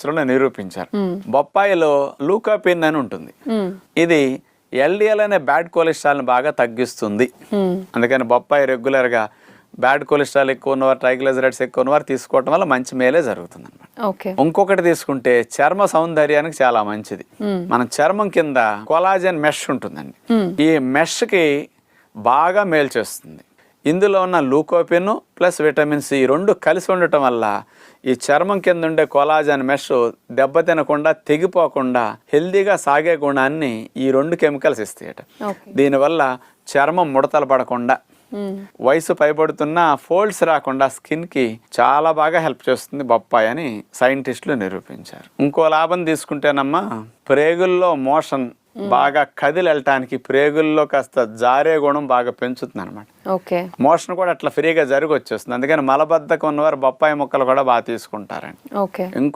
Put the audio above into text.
నిరూపించారు. బొప్పాయిలో లూకోపిన్ అని ఉంటుంది. ఇది ఎల్డిఎల్ అనే బ్యాడ్ కొలెస్ట్రాల్ని బాగా తగ్గిస్తుంది. అందుకని బొప్పాయి రెగ్యులర్గా బ్యాడ్ కొలెస్ట్రాల్ ఎక్కువ ఉన్నవారు, ట్రైగ్లిజరైడ్స్ ఎక్కువ ఉన్నవారు తీసుకోవడం వల్ల మంచి మేలే జరుగుతుంది అనమాట. ఇంకొకటి తీసుకుంటే చర్మ సౌందర్యానికి చాలా మంచిది. మన చర్మం కింద కొలాజన్ మెష్ ఉంటుందండి. ఈ మెష్కి బాగా మేలు చేస్తుంది. ఇందులో ఉన్న లూకోపిన్ ప్లస్ విటమిన్ సి రెండు కలిసి ఉండటం వల్ల ఈ చర్మం కింద ఉండే కొలాజన్ మెష్ దెబ్బతినకుండా, తెగిపోకుండా హెల్దీగా సాగే గుణాన్ని ఈ రెండు కెమికల్స్ ఇస్తాయట. దీనివల్ల చర్మం ముడతలు పడకుండా, వయసు పైబడుతున్న ఫోల్డ్స్ రాకుండా స్కిన్ కి చాలా బాగా హెల్ప్ చేస్తుంది బొప్పాయి అని సైంటిస్టులు నిరూపించారు. ఇంకో లాభం తీసుకుంటేనమ్మా, ప్రేగుల్లో మోషన్ బాగా కదిలి వెళ్ళటానికి ప్రేగుల్లో కాస్త జారే గుణం బాగా పెంచుతుంది అనమాట. మోషన్ కూడా అట్లా ఫ్రీగా జరిగి వచ్చేస్తుంది. అందుకని మలబద్ధకం ఉన్నవారు బొప్పాయి ముక్కలు కూడా బాగా తీసుకుంటారండి. ఇంకో